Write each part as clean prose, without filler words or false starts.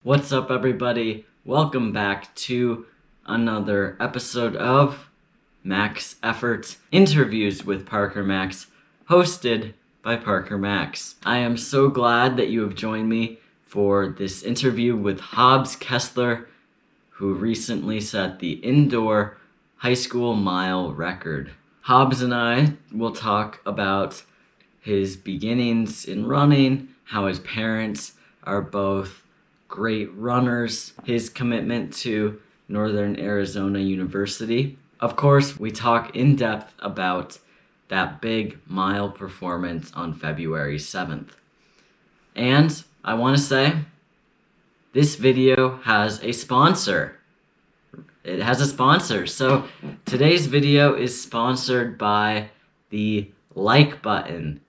What's up, everybody? Welcome back to another episode of Max Efforts Interviews with Parker Max, hosted by Parker Max. I am so glad that you have joined me for this interview with Hobbs Kessler, who recently set the indoor high school mile record. Hobbs and I will talk about his beginnings in running, how his parents are both great runners, his commitment to Northern Arizona University. Of course, we talk in depth about that big mile performance on February 7th. And I want to say, this video has a sponsor. It has a sponsor. So today's video is sponsored by the like button.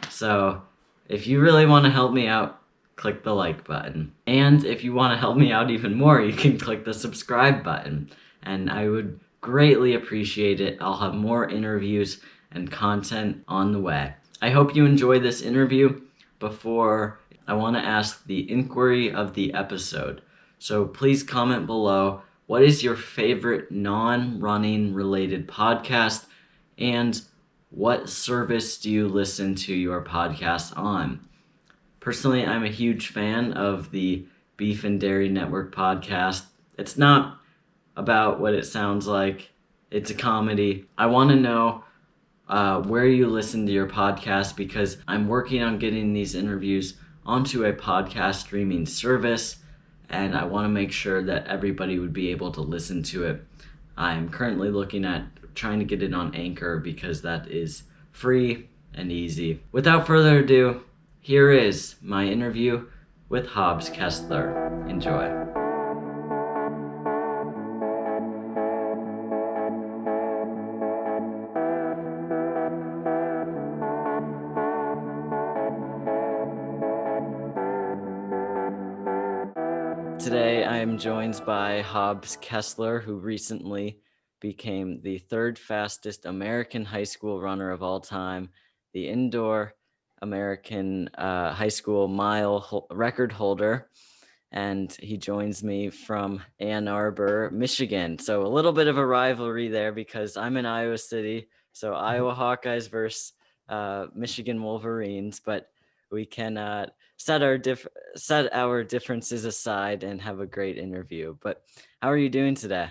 So if you really want to help me out, click the like button. And if you want to help me out even more, you can click the subscribe button. And I would greatly appreciate it. I'll have more interviews and content on the way. I hope you enjoy this interview. Before, I want to ask the inquiry of the episode. So please comment below, what is your favorite non-running related podcast, and what service do you listen to your podcast on? Personally, I'm a huge fan of the Beef and Dairy Network podcast. It's not about what it sounds like. It's a comedy. I want to know where you listen to your podcast, because I'm working on getting these interviews onto a podcast streaming service, and I want to make sure that everybody would be able to listen to it. I'm currently looking at trying to get it on Anchor because that is free and easy. Without further ado, here is my interview with Hobbs Kessler. Enjoy. Today I am joined by Hobbs Kessler, who recently became the third fastest American high school runner of all time, the indoor American high school mile record holder, and he joins me from Ann Arbor, Michigan. So a little bit of a rivalry there, because I'm in Iowa City, so Iowa Hawkeyes versus Michigan Wolverines, but we can set our differences aside and have a great interview. But how are you doing today?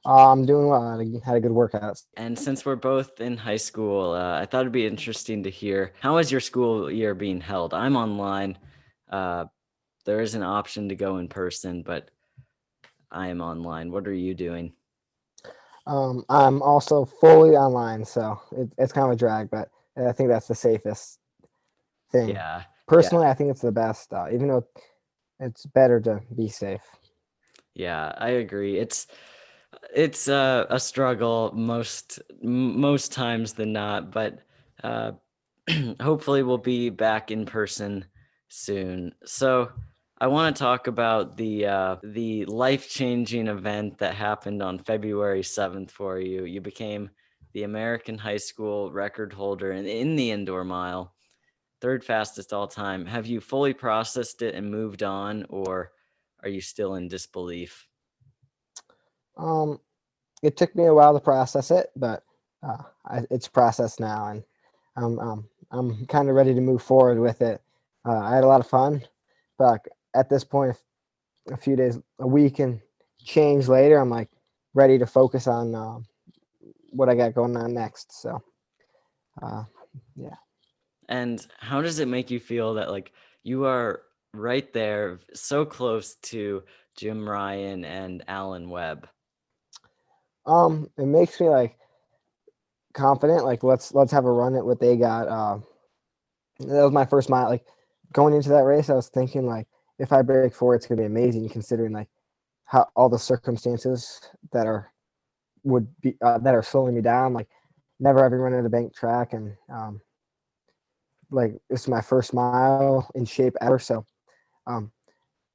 I'm doing well. I had a good workout. And since we're both in high school, I thought it'd be interesting to hear, how is your school year being held? I'm online. There is an option to go in person, but I am online. What are you doing? I'm also fully online, so it's kind of a drag, but I think that's the safest thing. Yeah, Personally, I think it's the best, even though it's better to be safe. yeah, I agree. It's a struggle most times than not, but uh, hopefully we'll be back in person soon. So I want to talk about the life-changing event that happened on February 7th for you. You became the American high school record holder in the indoor mile, third fastest all time. Have you fully processed it and moved on, or are you still in disbelief? Um, it took me a while to process it, but it's processed now, and I'm kind of ready to move forward with it. I had a lot of fun, but at this point, a few days, a week, and change later, I'm like ready to focus on what I got going on next. So, yeah. And how does it make you feel that, like, you are right there, so close to Jim Ryan and Alan Webb? It makes me like confident. Like let's have a run at what they got. That was my first mile. Like going into that race, I was thinking like if I break four, it's gonna be amazing, considering like how all the circumstances that are slowing me down. Like never having run at a bank track, and like this is my first mile in shape ever. So um,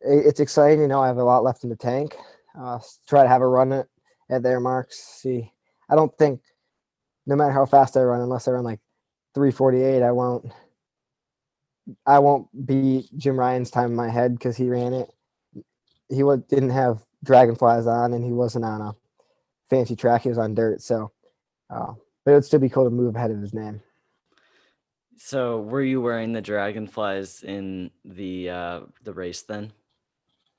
it's exciting. I have a lot left in the tank. Try to have a run at their marks. See, I don't think no matter how fast I run, unless I run like 3:48, I won't beat Jim Ryan's time in my head because he ran it didn't have dragonflies on, and he wasn't on a fancy track. He was on dirt. So, but it would still be cool to move ahead of his name. So were you wearing the dragonflies in the race then?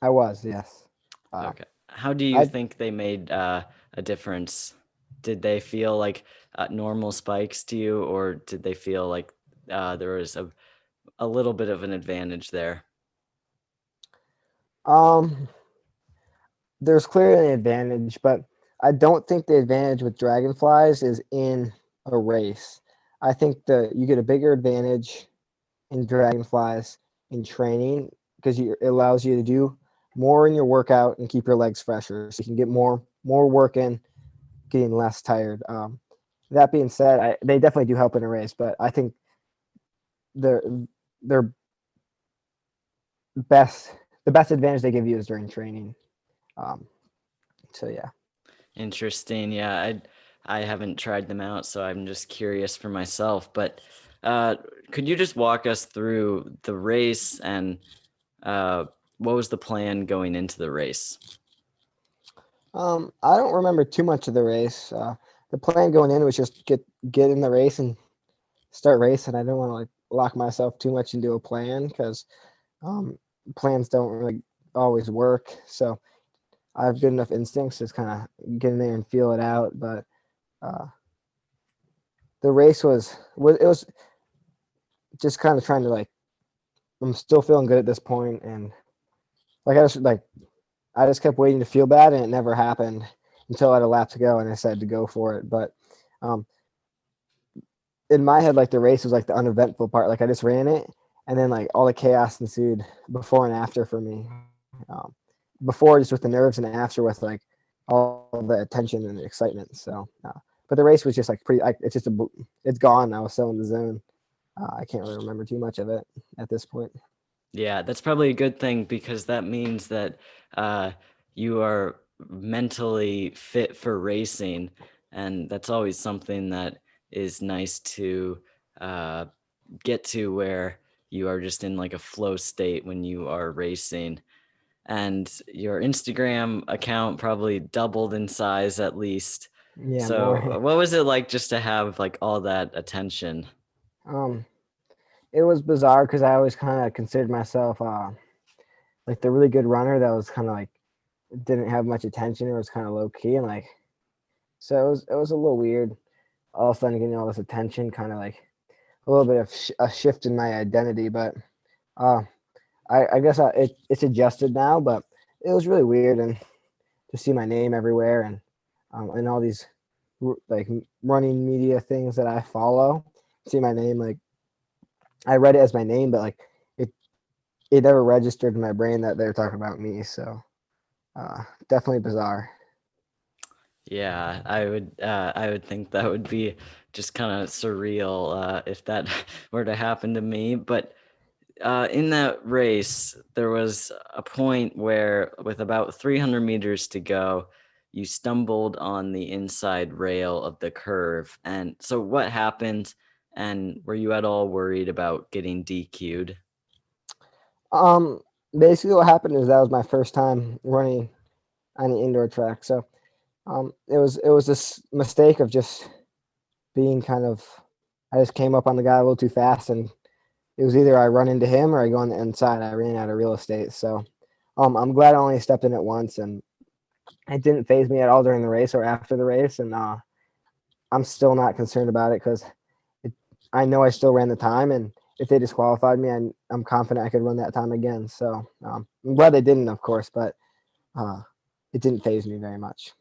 I was, yes. Uh, Okay. How do you I think they made a difference? Did they feel like normal spikes to you, or did they feel like there was a little bit of an advantage there? um, there's clearly an advantage, but I don't think the advantage with dragonflies is in a race. I think that you get a bigger advantage in dragonflies in training because it allows you to do more in your workout and keep your legs fresher, so you can get more work in, getting less tired. That being said, they definitely do help in a race, but I think their their best the best advantage they give you is during training. Um, so yeah. Interesting. Yeah, I haven't tried them out, so I'm just curious for myself. But could you just walk us through the race and uh, what was the plan going into the race? I don't remember too much of the race. The plan going in was just get in the race and start racing. I didn't want to like lock myself too much into a plan because um, plans don't really always work. So I have good enough instincts to just kind of get in there and feel it out. But uh, the race was just kind of trying to like I'm still feeling good at this point, and like I just kept waiting to feel bad, and it never happened until I had a lap to go, and I decided to go for it. But um, in my head, like the race was like the uneventful part. Like I just ran it, and then like all the chaos ensued before and after for me. Before just with the nerves, and after with like all the attention and the excitement. So, but the race was just like pretty. It's just it's gone. I was so in the zone. I can't really remember too much of it at this point. Yeah, that's probably a good thing because that means that uh, you are mentally fit for racing, and that's always something that is nice to uh, get to where you are just in like a flow state when you are racing. And your Instagram account probably doubled in size at least. Yeah, So, more. what was it like just to have like all that attention? Um, it was bizarre because I always kind of considered myself like the really good runner that was kind of like didn't have much attention or was kind of low key and like so it was a little weird all of a sudden getting all this attention, kind of like a little bit of a shift in my identity. But uh, I guess it's adjusted now, but it was really weird and to see my name everywhere and all these like running media things that I follow, see my name like I read it as my name, but like it it never registered in my brain that they were talking about me. So definitely bizarre. Yeah, I would think that would be just kind of surreal if that were to happen to me. But in that race, there was a point where, with about 300 meters to go, you stumbled on the inside rail of the curve. And so, what happened? And were you at all worried about getting DQ'd? Um, Basically what happened is that was my first time running on an indoor track. So it was this mistake of just being kind of I just came up on the guy a little too fast, and it was either I run into him or I go on the inside. I ran out of real estate. So I'm glad I only stepped in it once, and it didn't phase me at all during the race or after the race. And I'm still not concerned about it because I know I still ran the time, and if they disqualified me, I'm confident I could run that time again. So I'm glad they didn't, of course, but uh, it didn't phase me very much.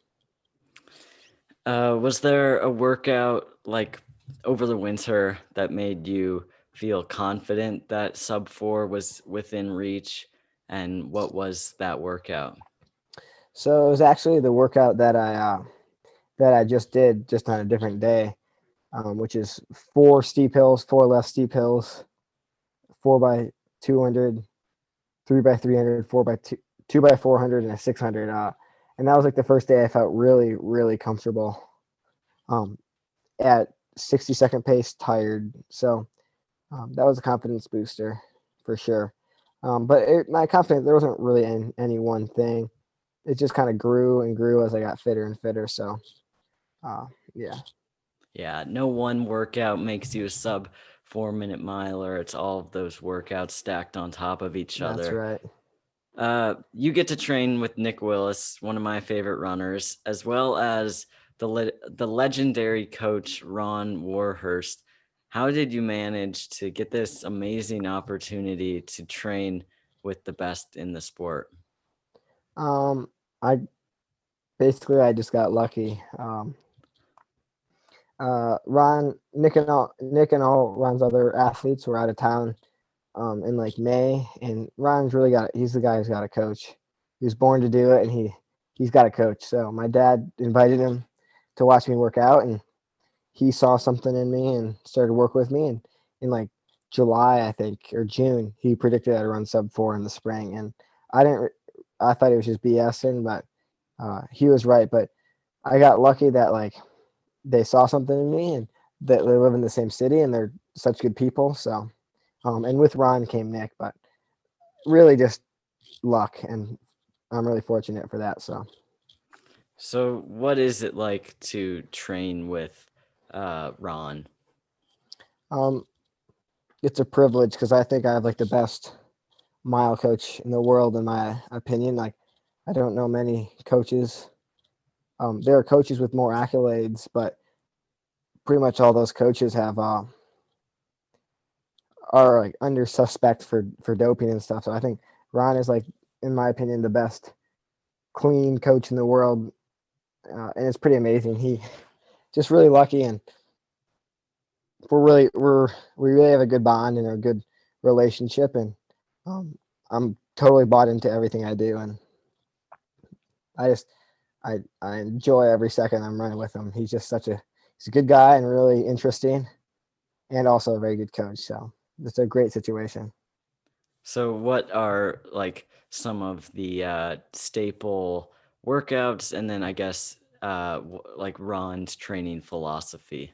Was there a workout like over the winter that made you feel confident that sub 4 was within reach? And what was that workout? So it was actually the workout that I just did, just on a different day, which is 4 steep hills, 4 less steep hills, 4 by 200, 3 by 300, 4 by 2, 2 by 400, and a 600. And that was like the first day I felt really, really comfortable. Um, at 60-second pace, tired. So that was a confidence booster for sure. But my confidence, there wasn't really any one thing. It just kind of grew and grew as I got fitter and fitter. So, uh, yeah, Yeah, no one workout makes you a sub 4 minute miler. It's all of those workouts stacked on top of each that's other. right. You get to train with Nick Willis, one of my favorite runners, as well as the legendary coach Ron Warhurst. How did you manage to get this amazing opportunity to train with the best in the sport? Um, I I just got lucky. Nick and all Ron's other athletes were out of town in like May, and he's the guy who's got a coach. He was born to do it, and he's got a coach. So my dad invited him to watch me work out, and he saw something in me and started working with me. And in like July, I think, or June, he predicted I'd run sub 4 in the spring, and I didn't. I thought he was just BSing, but he was right. But I got lucky that like they saw something in me, and that they live in the same city, and they're such good people. So, and with Ron came Nick, but really just luck, and I'm really fortunate for that. So, what is it like to train with Ron? Um, it's a privilege because I think I have like the best mile coach in the world, in my opinion. Like, I don't know many coaches. There are coaches with more accolades, but pretty much all those coaches have are like under suspect for doping and stuff. So I think Ron is like, in my opinion, the best clean coach in the world, and it's pretty amazing. He just really lucky, and we really have a good bond and a good relationship, and um, I'm totally bought into everything I do, and I just I enjoy every second I'm running with him. He's a good guy and really interesting, and also a very good coach. So it's a great situation. So, what are like some of the staple workouts, and then I guess like Ron's training philosophy?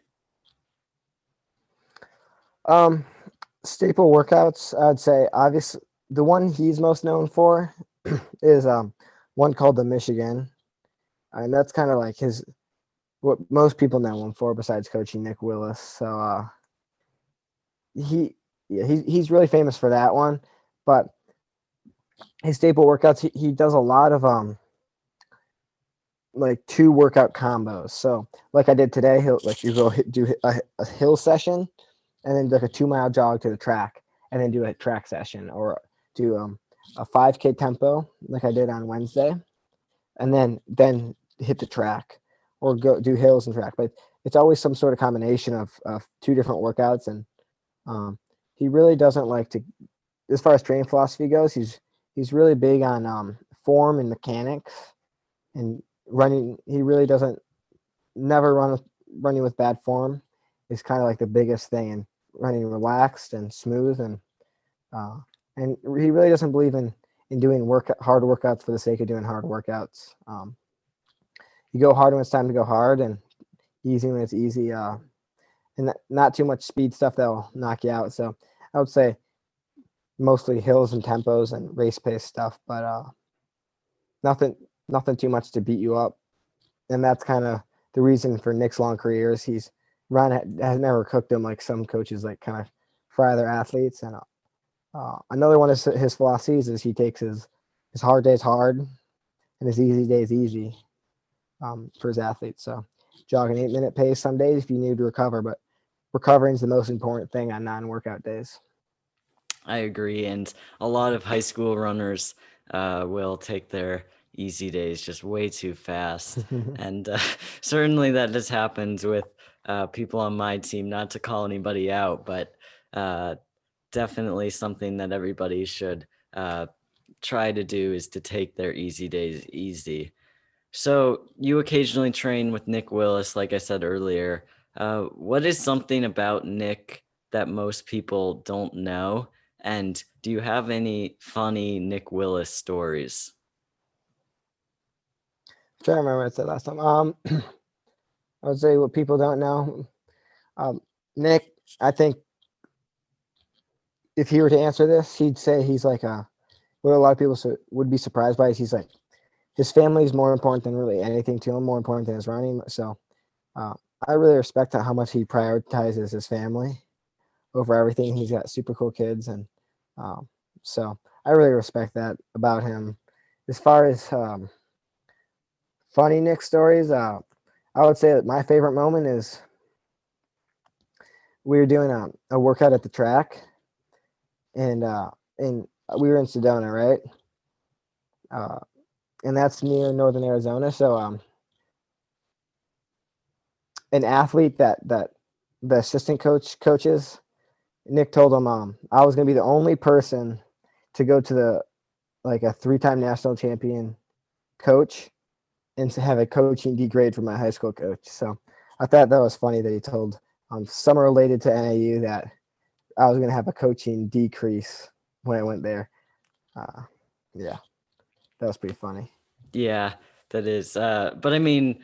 Um, Staple workouts, I'd say obviously the one he's most known for is one called the Michigan, and that's kind of like his what most people know him for besides coaching Nick Willis. So he yeah, he's really famous for that one, but his staple workouts, he does a lot of like 2 workout combos. So like I did today, he'll like you go do a hill session, and then like a 2 mile jog to the track, and then do a track session, or do a 5K tempo like I did on Wednesday, and then hit the track, or go do hills and track. But it's always some sort of combination of 2 different workouts, and um, he really doesn't like to, as far as training philosophy goes, he's really big on form and mechanics and running. He really doesn't never running with bad form is kind of like the biggest thing, and running relaxed and smooth, uh, and he really doesn't believe in doing hard workouts for the sake of doing hard workouts. You go hard when it's time to go hard, and easy when it's easy, and not too much speed stuff that'll knock you out. So I would say mostly hills and tempos and race pace stuff, but nothing nothing too much to beat you up. And that's kind of the reason for Nick's long careers. Ron has never cooked him like some coaches like kind of fry their athletes. And another one of his philosophies is he takes his hard days hard and his easy days easy, for his athletes. So jog an 8 minute pace some days if you need to recover, but recovering is the most important thing on non-workout days. I agree, and a lot of high school runners will take their easy days just way too fast, and certainly that just happens with people on my team. Not to call anybody out, but uh, definitely something that everybody should uh, try to do is to take their easy days easy. So you occasionally train with Nick Willis, like I said earlier. What is something about Nick that most people don't know? And do you have any funny Nick Willis stories? Trying to remember what I said last time. I would say what people don't know. Um, Nick, I think if he were to answer this, he'd say he's like what a lot of people would be surprised by is he's like his family is more important than really anything to him, more important than his running. So uh, I really respect how much he prioritizes his family over everything. He's got super cool kids, and um, so I really respect that about him. As far as funny Nick stories, I would say that my favorite moment is we were doing a workout at the track, and and we were in Sedona, right? Uh, and that's near northern Arizona. So an athlete that the assistant coaches, Nick told him I was gonna be the only person to go to the like a 3-time national champion coach and to have a coaching degrade from my high school coach. So I thought that was funny that he told someone related to NAU that I was gonna have a coaching decrease when I went there. Yeah, that was pretty funny. Yeah, that is. But I mean,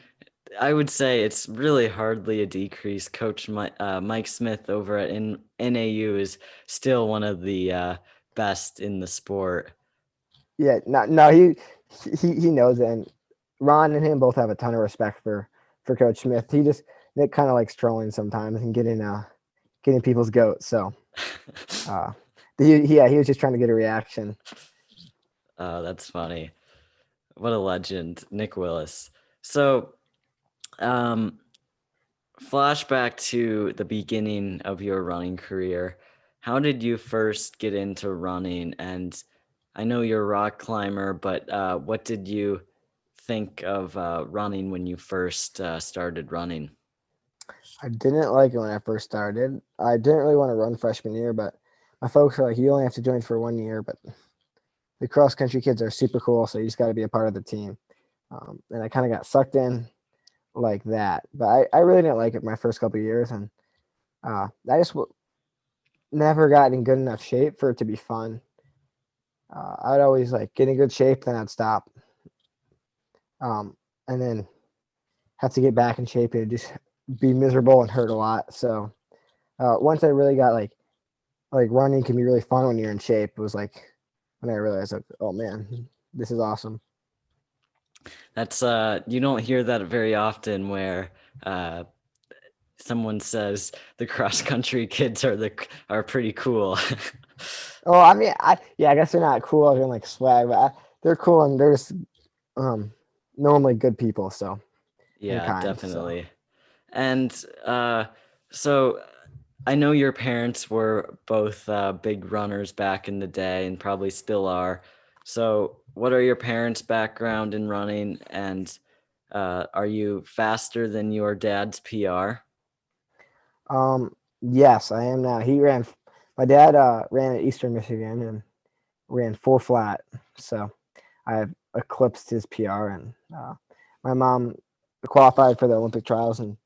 I would say it's really hardly a decrease. Coach Mike Smith over at NAU is still one of the best in the sport. Yeah, no, he knows it, and Ron and him both have a ton of respect for Coach Smith. Nick kind of likes trolling sometimes and getting people's goats. So uh, he was just trying to get a reaction. That's funny. What a legend, Nick Willis. So, flashback to the beginning of your running career. How did you first get into running? And I know you're a rock climber, but what did you think of running when you first started running? I didn't like it when I first started. I didn't really want to run freshman year, but my folks are like, you only have to join for 1 year, but the cross country kids are super cool, so you just got to be a part of the team. And I kind of got sucked in like that, but I really didn't like it my first couple of years, and I just never got in good enough shape for it to be fun. I'd always like get in good shape, then I'd stop, and then have to get back in shape and just be miserable and hurt a lot. So once I really got like running can be really fun when you're in shape. It was like when I realized like, oh man, this is awesome. That's you don't hear that very often where uh, someone says the cross country kids are pretty cool. Oh, I mean, I guess they're not cool and like swag, but they're cool and they're just um normally good people. So and Yeah, kind. So definitely. And so I know your parents were both big runners back in the day and probably still are. So, what are your parents' background in running, and are you faster than your dad's PR? yes, I am now. My dad ran at Eastern Michigan and ran 4 flat. So I have eclipsed his PR, and my mom qualified for the Olympic trials in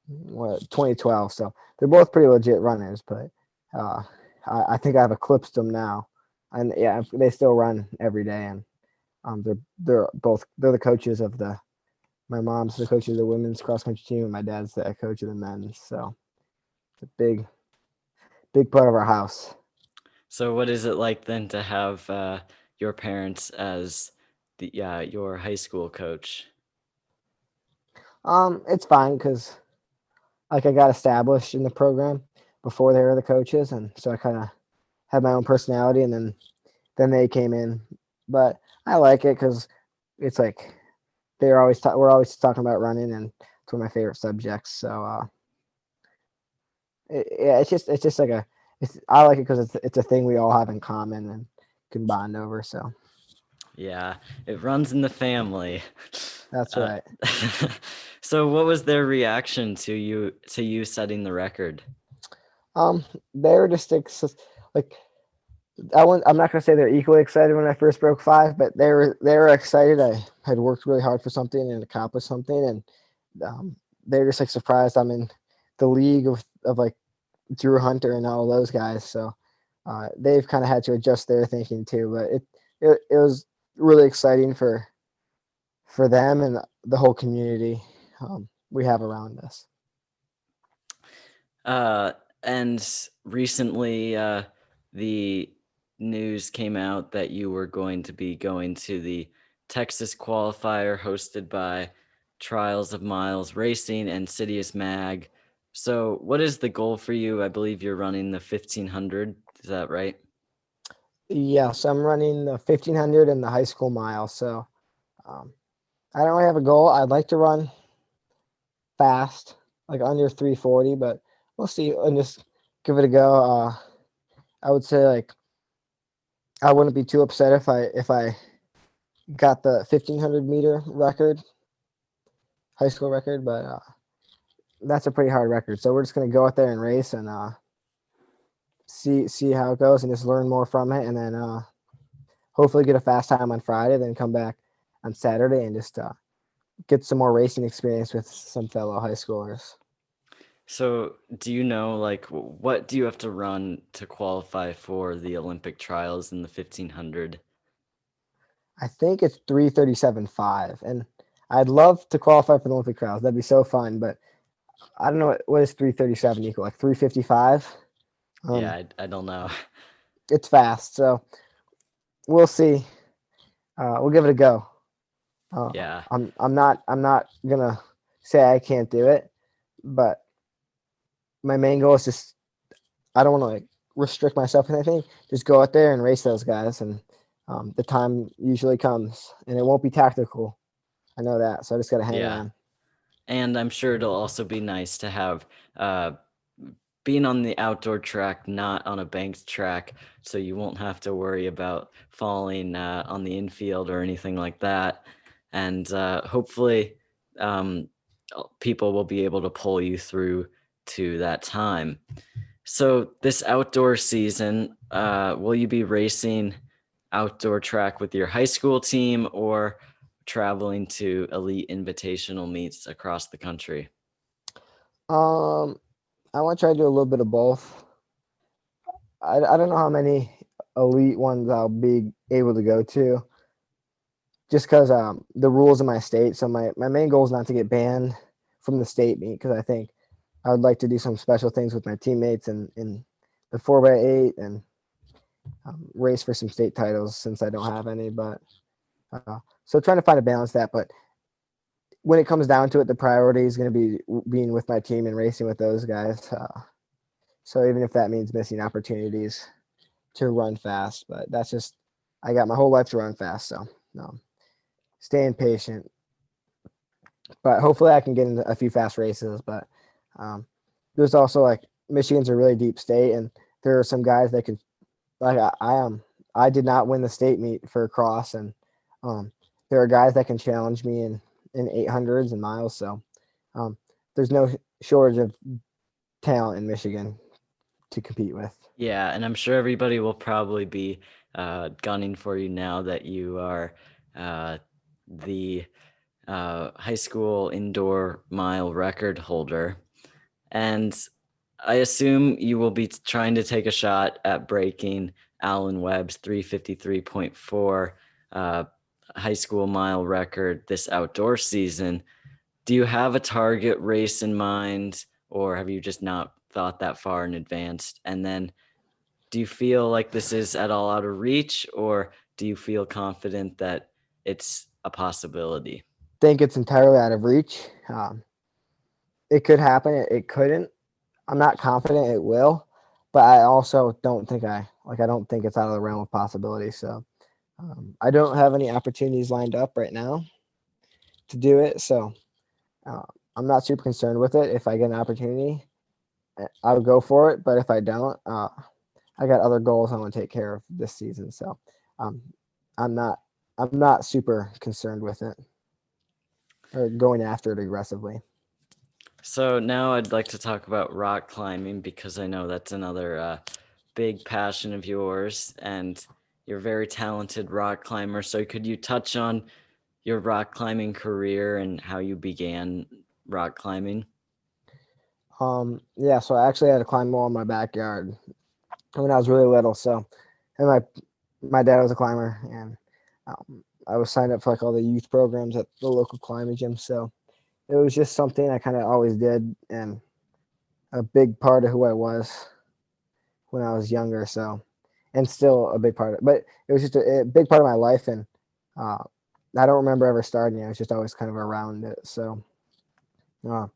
2012. So they're both pretty legit runners, but uh, I think I've eclipsed them now. And yeah, they still run every day, and they're the coaches of the. My mom's the coach of the women's cross country team, and my dad's the coach of the men's. So it's a big part of our house. So, what is it like then to have your parents as your high school coach? It's fine because like I got established in the program before they were the coaches, and so I kind of had my own personality, and then they came in. But I like it because it's like we're always talking about running, and it's one of my favorite subjects. So yeah, it's just like I like it because it's a thing we all have in common and can bond over. So Yeah, it runs in the family. that's Uh, right. so, what was their reaction to you setting the record? They were just like I'm not gonna say they're equally excited when I first broke 5, but they were excited. I had worked really hard for something and accomplished something, and they were just like surprised I'm in the league of like Drew Hunter and all those guys. So they've kind of had to adjust their thinking too. But it was really exciting for them and the whole community we have around us. And recently, the news came out that you were going to be going to the Texas qualifier hosted by Trials of Miles Racing and Sidious Mag. So, what is the goal for you? I believe you're running the 1500. Is that right? Yes, I'm running the 1500 and the high school mile. So um, I don't really have a goal. I'd like to run fast, like under 340, but we'll see and just give it a go. I would say like I wouldn't be too upset if I got the 1500-meter record, high school record, but that's a pretty hard record. So we're just gonna go out there and race and see how it goes and just learn more from it, and then hopefully get a fast time on Friday, then come back on Saturday and just get some more racing experience with some fellow high schoolers. So, do you know, like, what do you have to run to qualify for the Olympic trials in the 1500? I think it's 3:37.5, and I'd love to qualify for the Olympic trials. That'd be so fun, but I don't know what is 3:37 equal, like 3:55. Yeah, I don't know. It's fast, so we'll see. We'll give it a go. Yeah. I'm not gonna say I can't do it, but my main goal is just I don't want to like restrict myself with anything. Just go out there and race those guys, and the time usually comes, and it won't be tactical. I know that, so I just gotta hang Yeah. on. And I'm sure it'll also be nice to have being on the outdoor track, not on a banked track, so you won't have to worry about falling on the infield or anything like that. And hopefully, um, people will be able to pull you through to that time. So, this outdoor season, will you be racing outdoor track with your high school team or traveling to elite invitational meets across the country? Um, I want to try to do a little bit of both. I don't know how many elite ones I'll be able to go to, just because the rules in my state. So my main goal is not to get banned from the state meet, because I think I would like to do some special things with my teammates in the 4x8 and race for some state titles since I don't have any. But so trying to find a balance that. But when it comes down to it, the priority is going to be being with my team and racing with those guys. So even if that means missing opportunities to run fast, but that's just I got my whole life to run fast. So staying patient, but hopefully I can get into a few fast races. But there's also like Michigan's a really deep state, and there are some guys that can like I did not win the state meet for cross, and there are guys that can challenge me in 800s and miles. So there's no shortage of talent in Michigan to compete with. Yeah, and I'm sure everybody will probably be gunning for you now that you are the high school indoor mile record holder. And I assume you will be trying to take a shot at breaking Alan Webb's 3:53.4 high school mile record this outdoor season. Do you have a target race in mind, or have you just not thought that far in advance? And then do you feel like this is at all out of reach, or do you feel confident that it's a possibility? Think it's entirely out of reach. It could happen. It couldn't. I'm not confident it will, but I also don't think I don't think it's out of the realm of possibility. So I don't have any opportunities lined up right now to do it. So uh, I'm not super concerned with it. If I get an opportunity, I would go for it. But if I don't, I got other goals I want to take care of this season. So um, I'm not I'm not super concerned with it or going after it aggressively. So now I'd like to talk about rock climbing because I know that's another big passion of yours, and you're a very talented rock climber. So could you touch on your rock climbing career and how you began rock climbing? Yeah, so I actually had a climb wall in my backyard when I was really little. So, and my dad was a climber, and I was signed up for like all the youth programs at the local climbing gym. So it was just something I kind of always did, and a big part of who I was when I was younger. So and still a big part of it. But it was just a big part of my life, and uh, I don't remember ever starting it. I was just always kind of around it. So uh,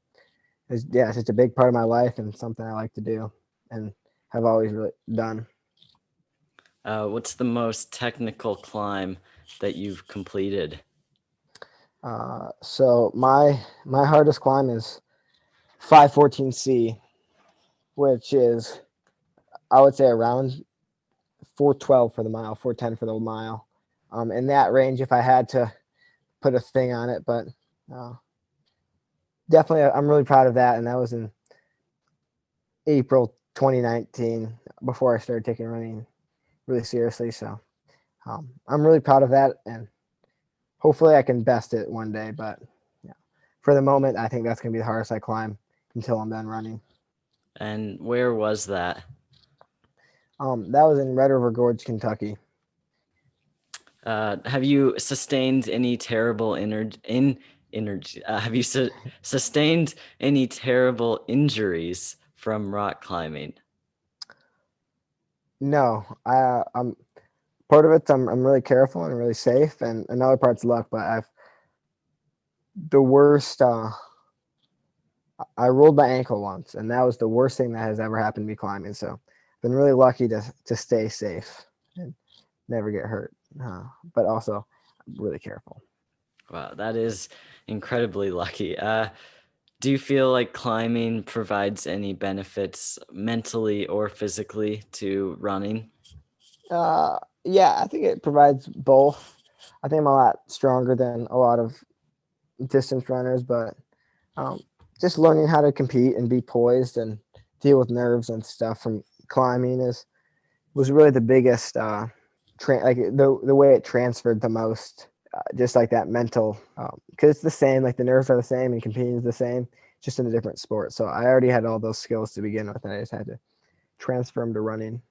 it's just a big part of my life and something I like to do and have always really done. What's the most technical climb that you've completed? So my hardest climb is 514C, which is I would say around 412 for the mile, 410 for the mile. In that range, if I had to put a thing on it, but uh, definitely I'm really proud of that. And that was in April 2019 before I started taking running really seriously. So I'm really proud of that, and hopefully I can best it one day. But yeah, for the moment, I think that's going to be the hardest I climb until I'm done running. And where was that? That was in Red River Gorge, Kentucky. Have you sustained any terrible have you sustained any terrible injuries from rock climbing? No, I'm part of it. I'm really careful and really safe, and another part's luck. But I've the worst. I rolled my ankle once, and that was the worst thing that has ever happened to me climbing. So, I've been really lucky to stay safe and never get hurt. But also, really careful. Wow, that is incredibly lucky. Do you feel like climbing provides any benefits mentally or physically to running? Yeah, I think it provides both. I think I'm a lot stronger than a lot of distance runners, but um, just learning how to compete and be poised and deal with nerves and stuff from climbing is was really the biggest like the way it transferred the most. Just like that mental, because it's the same. Like the nerves are the same and competing is the same, just in a different sport. So I already had all those skills to begin with, and I just had to transfer them to running.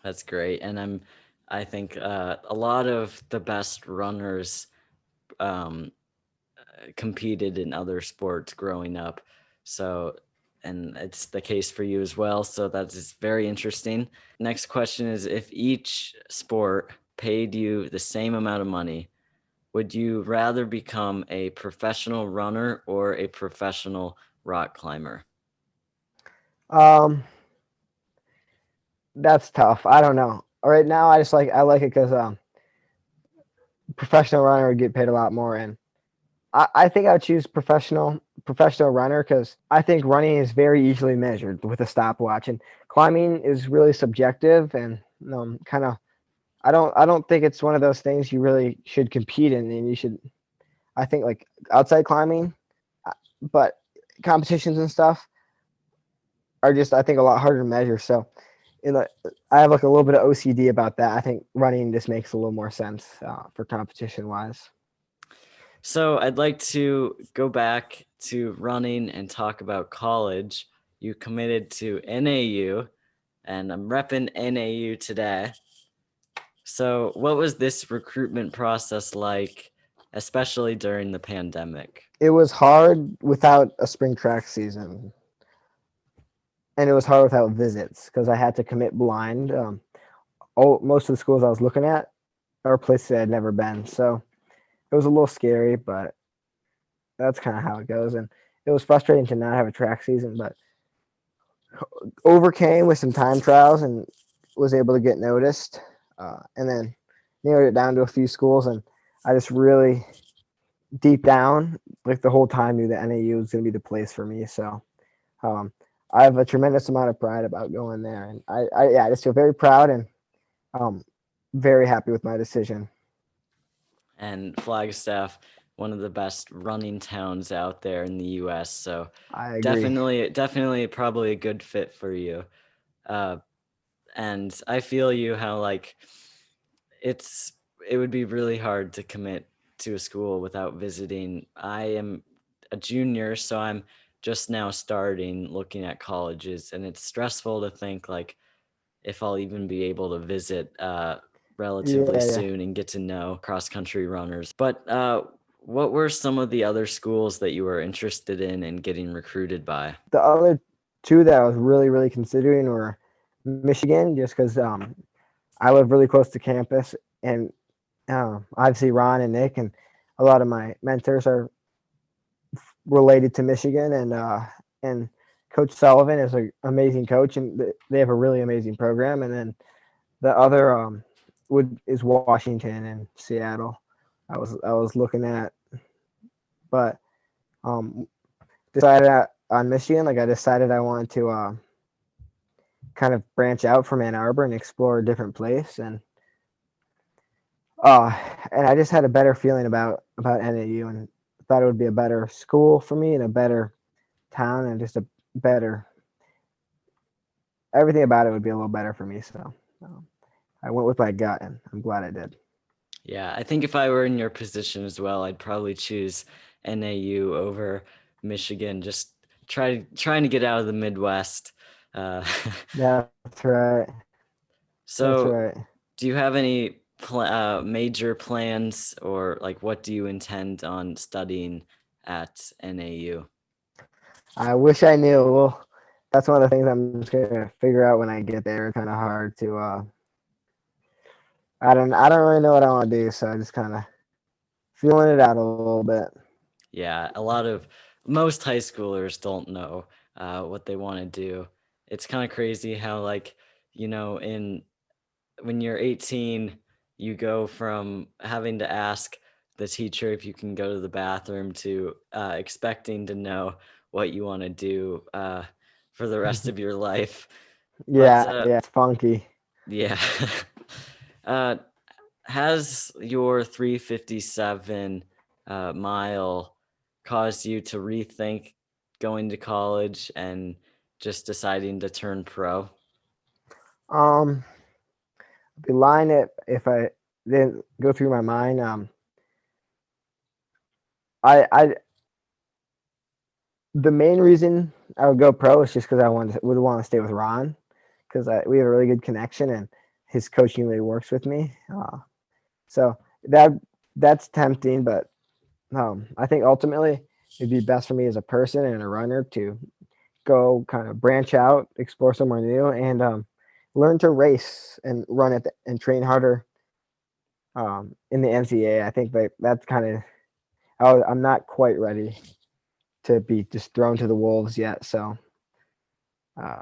That's great. And I think a lot of the best runners um, competed in other sports growing up. So, and it's the case for you as well. So that's very interesting. Next question is, if each sport paid you the same amount of money, would you rather become a professional runner or a professional rock climber? Um, that's tough. I don't know. Right now, I like it because professional runner would get paid a lot more, and I think I would choose professional runner because I think running is very easily measured with a stopwatch, and climbing is really subjective and kind of. I don't think it's one of those things you really should compete in, and you should. I think like outside climbing, but competitions and stuff are just I think a lot harder to measure. So, I have like a little bit of OCD about that. I think running just makes a little more sense for competition wise. So I'd like to go back to running and talk about college. You committed to NAU, and I'm repping NAU today. So what was this recruitment process like, especially during the pandemic? It was hard without a spring track season, and it was hard without visits because I had to commit blind. Most of the schools I was looking at are places I'd never been, so it was a little scary, but that's kind of how it goes. And it was frustrating to not have a track season, but overcame with some time trials and was able to get noticed, and then narrowed it down to a few schools. And I just really deep down, like the whole time, knew that NAU was going to be the place for me. So um, I have a tremendous amount of pride about going there, and I just feel very proud and um, very happy with my decision. And Flagstaff, one of the best running towns out there in the US. So I agree. definitely probably a good fit for you. Uh, and I feel you how like it would be really hard to commit to a school without visiting. I am a junior, so I'm just now starting looking at colleges, and it's stressful to think like if I'll even be able to visit relatively Yeah, yeah. soon and get to know cross country runners. But what were some of the other schools that you were interested in and getting recruited by? The other two that I was really considering were Michigan, just because I live really close to campus, and obviously Ron and Nick and a lot of my mentors are related to Michigan, and Coach Sullivan is an amazing coach, and they have a really amazing program. And then the other is Washington and Seattle. I was looking at, but decided on Michigan. Like I decided I wanted to kind of branch out from Ann Arbor and explore a different place, uh, and I just had a better feeling about NAU and thought it would be a better school for me and a better town and just a better everything about it would be a little better for me. So I went with my gut, and I'm glad I did. Yeah, I think if I were in your position as well, I'd probably choose NAU over Michigan. Just trying to get out of the Midwest. Yeah, that's right. That's So, right. do you have any major plans, or like what do you intend on studying at NAU? I wish I knew. Well, that's one of the things I'm just gonna figure out when I get there. It's kind of hard to. I don't really know what I want to do, so I just kind of feeling it out a little bit. Yeah, most high schoolers don't know what they want to do. It's kind of crazy how, like, when you're 18, you go from having to ask the teacher if you can go to the bathroom to expecting to know what you want to do for the rest of your life. But Yeah, it's funky. yeah, uh, has your 357 mile caused you to rethink going to college and just deciding to turn pro? I'd be lying if I didn't go through my mind. I the main reason I would go pro is just because would want to stay with Ron because we have a really good connection and his coaching really works with me. So that's tempting, but I think ultimately it'd be best for me as a person and a runner to go kind of branch out, explore somewhere new, and learn to race and run it and train harder in the NCAA. I think that's kind of I'm not quite ready to be just thrown to the wolves yet. So uh,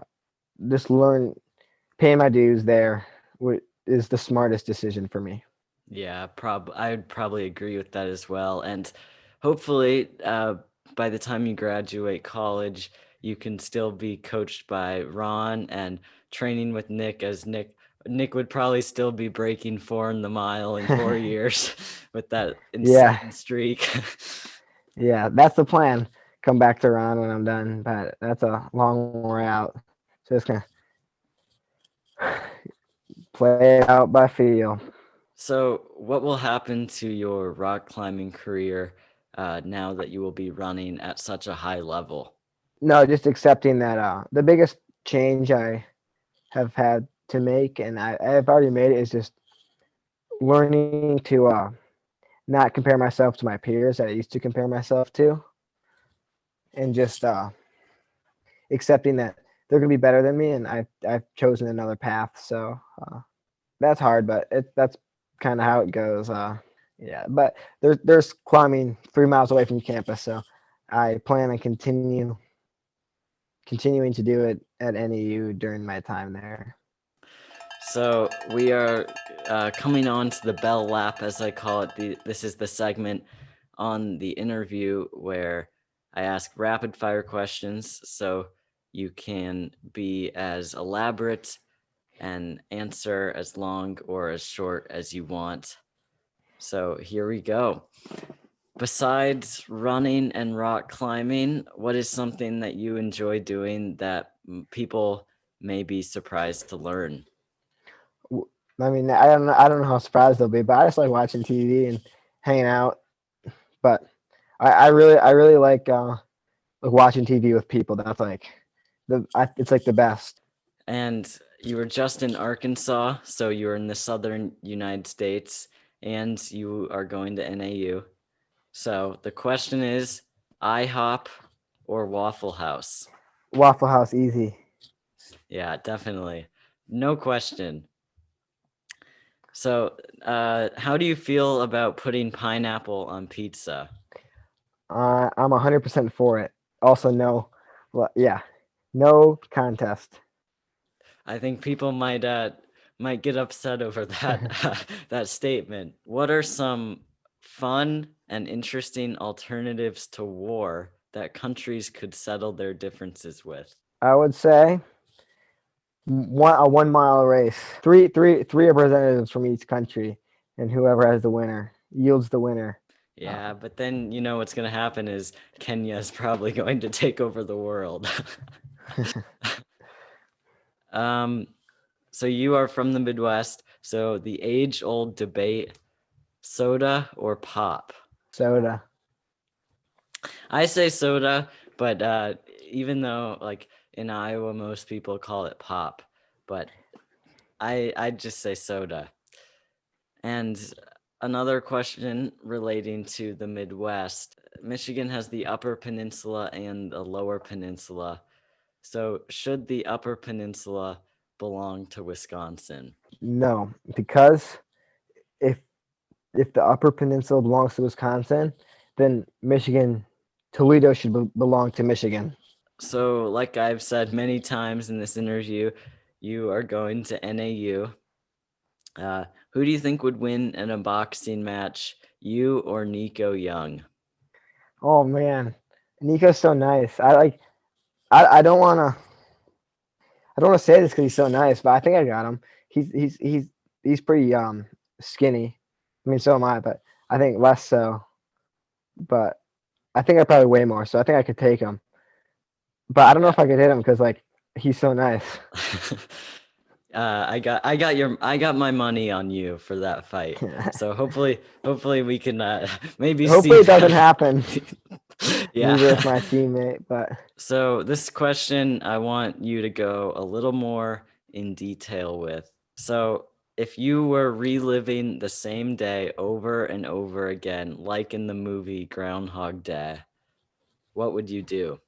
just paying my dues there is the smartest decision for me. Yeah, I would probably agree with that as well. And hopefully, by the time you graduate college, you can still be coached by Ron and training with Nick, as Nick would probably still be breaking 4 in the mile in 4 years with that Yeah, insane streak. yeah, that's the plan. Come back to Ron when I'm done, but that's a long way out. So it's gonna play it out by feel. So, what will happen to your rock climbing career now that you will be running at such a high level? No, just accepting that the biggest change I have had to make, and I've already made it, is just learning to not compare myself to my peers that I used to compare myself to, and just accepting that they're gonna be better than me, and I've chosen another path. So that's hard, but that's kind of how it goes. Yeah, but there's climbing 3 miles away from campus, so I plan on continuing to do it at NEU during my time there. So we are coming on to the bell lap, as I call it. This is the segment on the interview where I ask rapid fire questions, so you can be as elaborate and answer as long or as short as you want. So here we go. Besides running and rock climbing, what is something that you enjoy doing that people may be surprised to learn? I mean, I don't know how surprised they'll be, but I just like watching TV and hanging out. But I really like watching TV with people. That's like it's like the best. And you were just in Arkansas, so you're in the southern United States, and you are going to NAU. So the question is, IHOP or Waffle House? Waffle House, easy. Yeah, definitely. No question. So, how do you feel about putting pineapple on pizza? I'm 100% for it. Also, no, well, yeah, no contest. I think people might get upset over that that statement. What are some fun and interesting alternatives to war that countries could settle their differences with? I would say a 1 mile race. Three representatives from each country, and whoever has the winner yields the winner. Yeah, but then you know what's going to happen is Kenya is probably going to take over the world. um, so you are from the Midwest, so the age-old debate, soda or pop? Soda. I say soda, but even though like in Iowa most people call it pop, but I'd just say soda. And another question relating to the Midwest. Michigan has the Upper Peninsula and the Lower Peninsula. So should the Upper Peninsula belong to Wisconsin? No, because if if the Upper Peninsula belongs to Wisconsin, then Toledo should belong to Michigan. So, like I've said many times in this interview, you are going to NAU. Who do you think would win in a boxing match, you or Nico Young? Oh man, Nico's so nice. I don't wanna say this because he's so nice, but I think I got him. He's pretty skinny. I mean, so am I, but I think less so. But I think I probably weigh more, so I think I could take him. But I don't know if I could hit him because like he's so nice. I got my money on you for that fight. So hopefully we can maybe Hopefully see it doesn't happen. Yeah. Me with my teammate, but So this question I want you to go a little more in detail with. So if you were reliving the same day over and over again, like in the movie Groundhog Day, what would you do?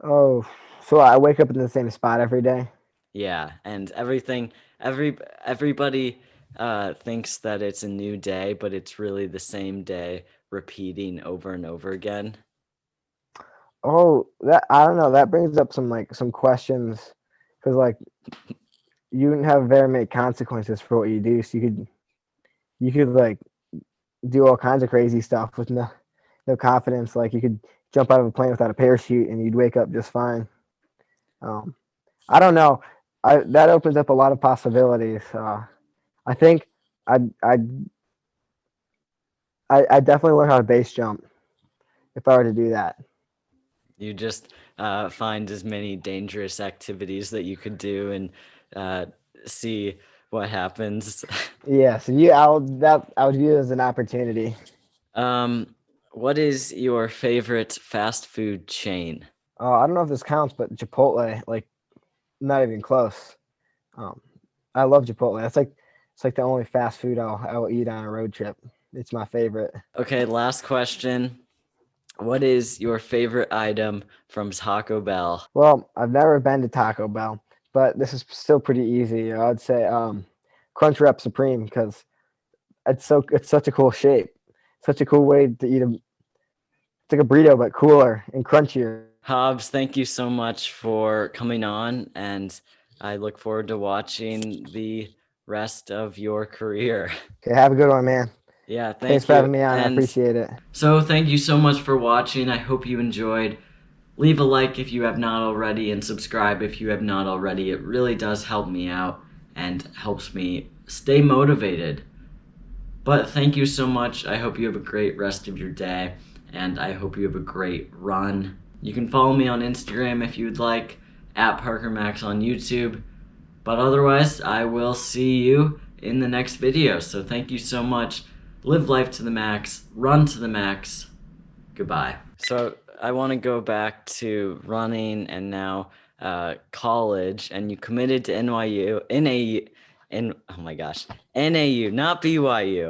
oh, so I wake up in the same spot every day. Yeah, and everybody thinks that it's a new day, but it's really the same day repeating over and over again. Oh, that I don't know. That brings up some questions because like you wouldn't have very many consequences for what you do. So you could like do all kinds of crazy stuff with no confidence. Like you could jump out of a plane without a parachute and you'd wake up just fine. Um, I don't know. That opens up a lot of possibilities. I think I'd, I'd I definitely learn how to base jump if I were to do that. You just find as many dangerous activities that you could do and see what happens. Yeah, so I would view it as an opportunity. What is your favorite fast food chain? I don't know if this counts, but Chipotle, like, not even close. Um, I love Chipotle. It's like the only fast food I'll eat on a road trip. It's my favorite. Okay, last question. What is your favorite item from Taco Bell? Well, I've never been to Taco Bell, but this is still pretty easy. I'd say Crunch Wrap Supreme because it's such a cool shape, such a cool way to eat a. It's like a burrito but cooler and crunchier. Hobbs, thank you so much for coming on, and I look forward to watching the rest of your career. Okay, have a good one, man. Yeah, Thanks for having me on. I appreciate it. So thank you so much for watching. I hope you enjoyed. Leave a like if you have not already and subscribe if you have not already. It really does help me out and helps me stay motivated. But thank you so much. I hope you have a great rest of your day and I hope you have a great run. You can follow me on Instagram if you'd like, at ParkerMax on YouTube. But otherwise, I will see you in the next video. So thank you so much. Live life to the max, run to the max. Goodbye. So I want to go back to running and now college, and you committed to NYU, NAU, and oh my gosh, NAU, not BYU.